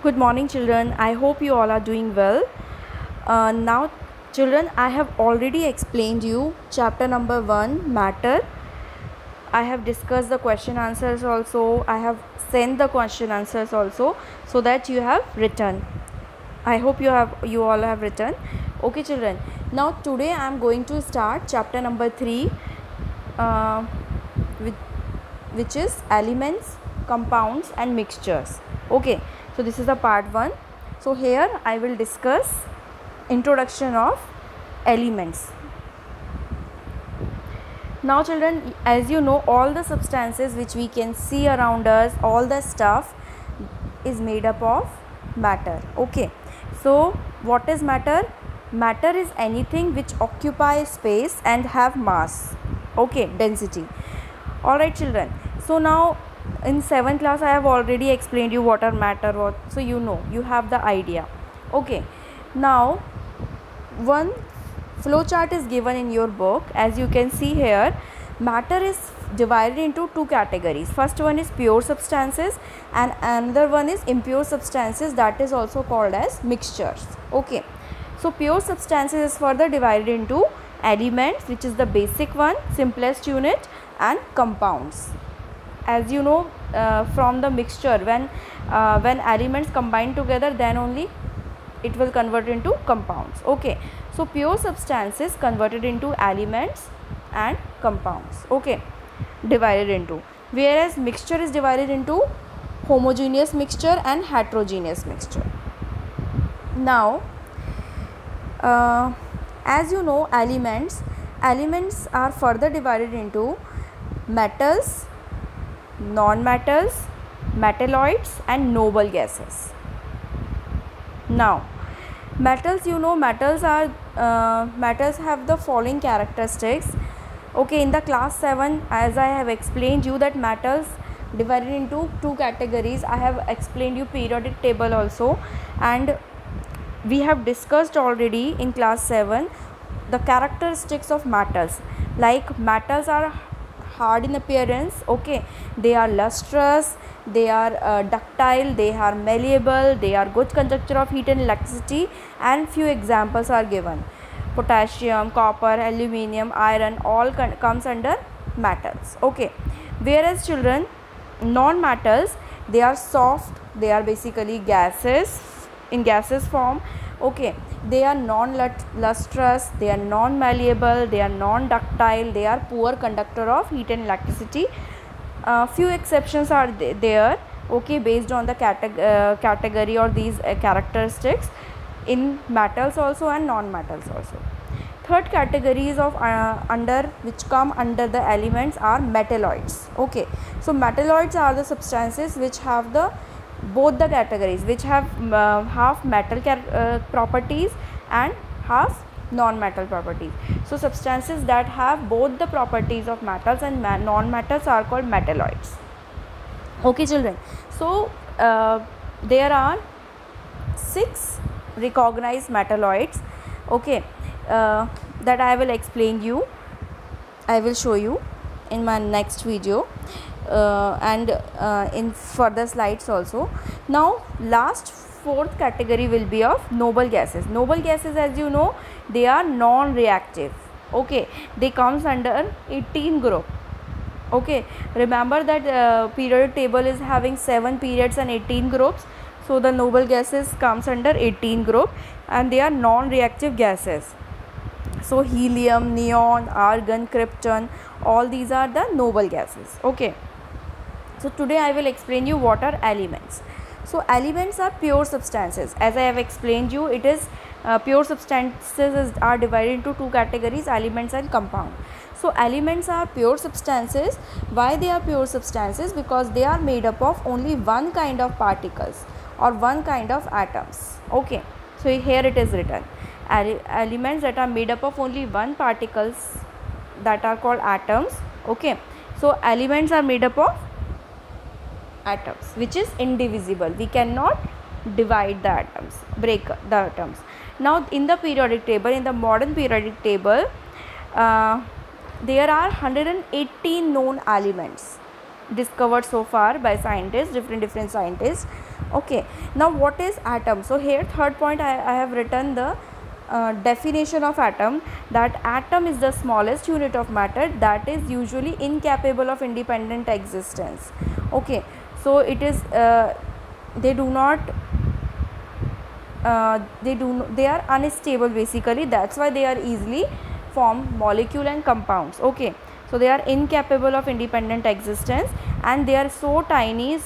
Good morning, children. I hope you all are doing well. Now, children, I have already explained you chapter number 1, matter. I have discussed the question answers also. I have sent the question answers also, so that you have written. I hope you all have written. Okay, children. Now today I am going to start chapter number 3, uh, which is elements, compounds and mixtures. Okay, so this is the part 1. So here I will discuss introduction of elements. Now children, as you know, all the substances which we can see around us, all the stuff is made up of matter. Okay, so what is matter? Matter is anything which occupies space and have mass. Okay, density. Alright children, so now in 7th class I have already explained you what are matter, so you have the idea. Okay, now one flow chart is given in your book. As you can see here, matter is divided into two categories. First one is pure substances and another one is impure substances, that is also called as mixtures. Okay, so pure substances is further divided into elements, which is the basic one, simplest unit, and compounds. As you know, from the mixture, when elements combine together, then only it will convert into compounds. Okay, so pure substances converted into elements and compounds. Okay, divided into, whereas mixture is divided into homogeneous mixture and heterogeneous mixture. Now as you know, elements are further divided into metals, non-metals, metalloids and noble gases. Now metals, metals have the following characteristics. Okay, in the class 7, as I have explained you that metals divided into two categories. I have explained you periodic table also, and we have discussed already in class 7 the characteristics of metals. Like metals are hard in appearance. Okay, they are lustrous, they are ductile, they are malleable, they are good conductor of heat and electricity, and few examples are given. Potassium, copper, aluminium, iron, all comes under metals. Okay, whereas children, non-metals, they are soft, they are basically gases, in gases form. Okay, they are non-lustrous, they are non-malleable, they are non-ductile, they are poor conductor of heat and electricity. Few exceptions are there. Okay, based on the category or these characteristics in metals also and non-metals also. Third categories of which come under the elements are metalloids. Okay, so metalloids are the substances which have both the categories, which have half metal properties and half non-metal properties. So substances that have both the properties of metals and non-metals are called metalloids. Okay children, so there are 6 recognized metalloids. Okay, that I will explain you, I will show you in my next video and in further slides also. Now last 4th category will be of noble gases. Noble gases, as you know, they are non-reactive. Okay, they comes under 18 group. Okay, remember that periodic table is having 7 periods and 18 groups. So the noble gases comes under 18 group and they are non-reactive gases. So helium, neon, argon, krypton, all these are the noble gases. Okay, so today I will explain you what are elements. So elements are pure substances. As I have explained you, it is pure substances are divided into two categories, elements and compound. So elements are pure substances. Why they are pure substances? Because they are made up of only one kind of particles or one kind of atoms. Okay, so here it is written, elements that are made up of only one particles, that are called atoms. Okay, so elements are made up of atoms which is indivisible. We cannot divide the atoms, break the atoms. Now in the periodic table, in the modern periodic table, there are 118 known elements. discovered so far by scientists, different scientists. Okay, now what is atom? So here third point I have written the definition of atom, that atom is the smallest unit of matter that is usually incapable of independent existence. Okay, so it is they are unstable basically, that's why they are easily form molecule and compounds. Okay, so they are incapable of independent existence and they are so tiny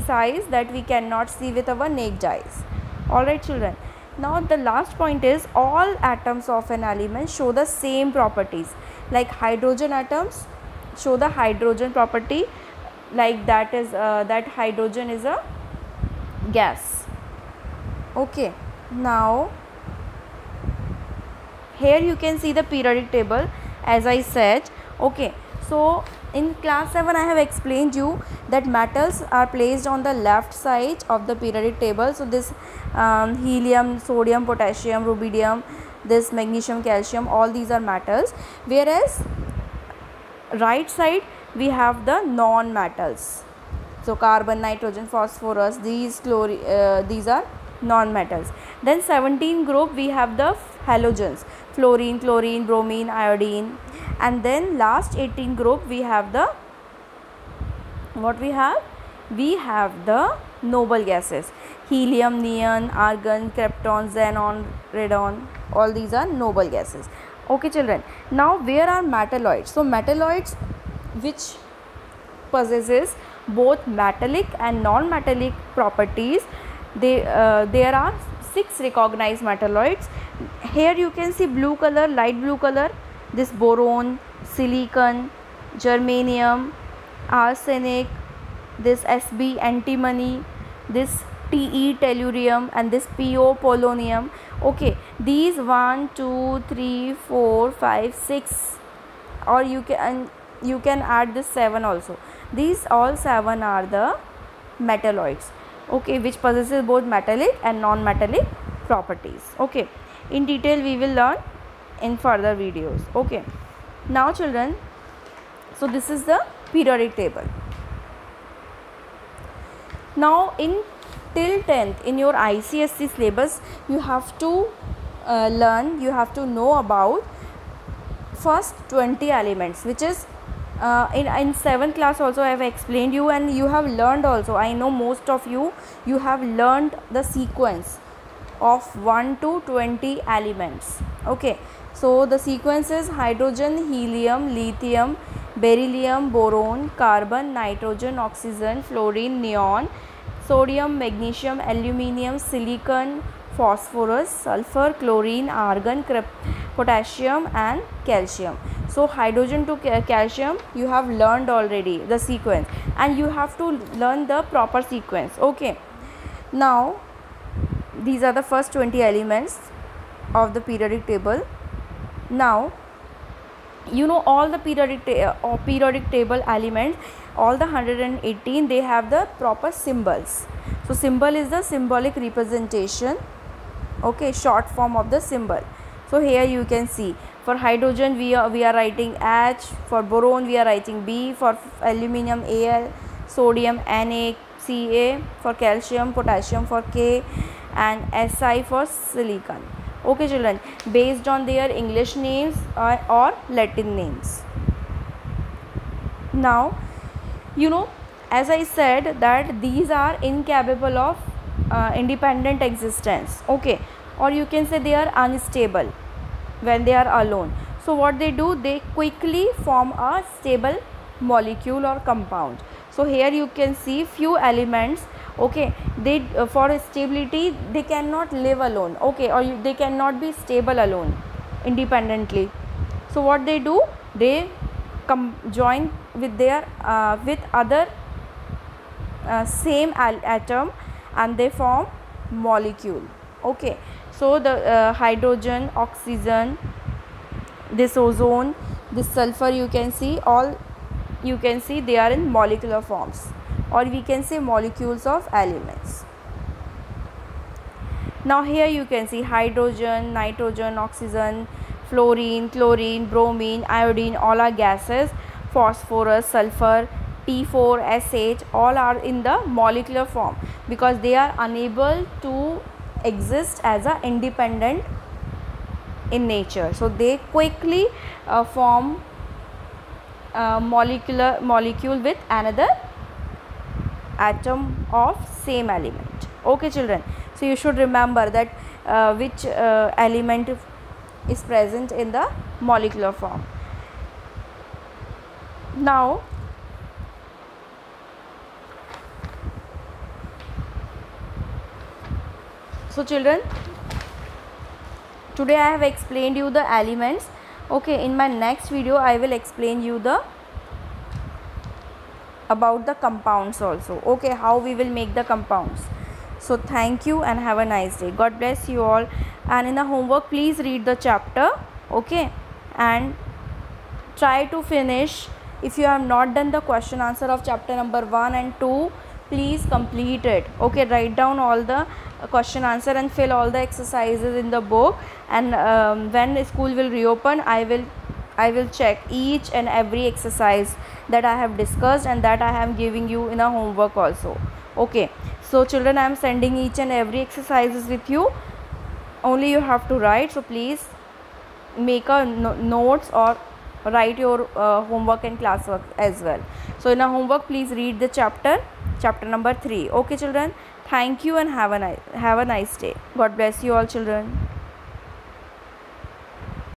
size that we cannot see with our naked eyes. Alright children, now the last point is all atoms of an element show the same properties. Like hydrogen atoms show the hydrogen property, like that is that hydrogen is a gas. Okay, now here you can see the periodic table as I said. Okay, so in class 7 I have explained you that metals are placed on the left side of the periodic table. So this helium, sodium, potassium, rubidium, this magnesium, calcium, all these are metals, whereas right side we have the non-metals. So carbon, nitrogen, phosphorus, these are non-metals. Then 17 group we have the halogens, fluorine, chlorine, bromine, iodine, and then last 18 group we have the we have the noble gases, helium, neon, argon, krypton, xenon, radon, all these are noble gases. Okay children, now where are metalloids? So metalloids which possesses both metallic and non-metallic properties, there are 6 recognized metalloids. Here you can see blue color, light blue color, this boron, silicon, germanium, arsenic, this Sb antimony, this Te tellurium, and this Po polonium. Okay, these 1 2 3 4 5 6, or you can add this 7 also. These all 7 are the metalloids, okay, which possesses both metallic and non-metallic properties. Okay, in detail we will learn in further videos. Okay, now children, so this is the periodic table. Now in till 10th in your ICSE syllabus you have to learn, you have to know about first 20 elements, which is in 7th class also I have explained you, and you have learned also. I know most of you have learned the sequence of 1 to 20 elements. Okay, so the sequence is hydrogen, helium, lithium, beryllium, boron, carbon, nitrogen, oxygen, fluorine, neon, sodium, magnesium, aluminium, silicon, phosphorus, sulfur, chlorine, argon, potassium and calcium. So hydrogen to calcium you have learned already the sequence, and you have to learn the proper sequence. Okay, now these are the first 20 elements of the periodic table. Now you know all the periodic table elements, all the 118, they have the proper symbols. So symbol is the symbolic representation, okay, short form of the symbol. So here you can see for hydrogen we are writing H, for boron we are writing B, for aluminium Al, sodium Na, Ca, for calcium, potassium for K, and Si for silicon. Okay children, based on their English names or Latin names. Now you know, as I said that these are incapable of independent existence, okay, or you can say they are unstable when they are alone. So what they do, they quickly form a stable molecule or compound. So here you can see few elements, okay, they for stability they cannot live alone, okay, or they cannot be stable alone independently. So what they do, they join with their with other same atom and they form molecule. Okay, so the hydrogen, oxygen, this ozone, this sulfur, you can see all, you can see they are in molecular forms, or we can say molecules of elements. Now here you can see hydrogen, nitrogen, oxygen, fluorine, chlorine, bromine, iodine, all are gases phosphorus, sulfur, T4SH, all are in the molecular form because they are unable to exist as a independent in nature. So they quickly form molecule with another atom of same element. Okay children, so you should remember that which element is present in the molecular form. Now so children, today I have explained you the elements. Okay, in my next video I will explain you about the compounds also. Okay, how we will make the compounds. So thank you and have a nice day. God bless you all. And in the homework, please read the chapter. Okay, and try to finish. If you have not done the question answer of chapter number 1 and 2, please complete it. Okay, write down all the question answer and fill all the exercises in the book. And when the school will reopen, I will check each and every exercise that I have discussed and that I am giving you in a homework also. Okay, so children, I am sending each and every exercises with you. Only you have to write. So please make a notes or write your homework and classwork as well. So in a homework, please read the chapter number 3. Okay children, thank you and have a nice day. God bless you all children.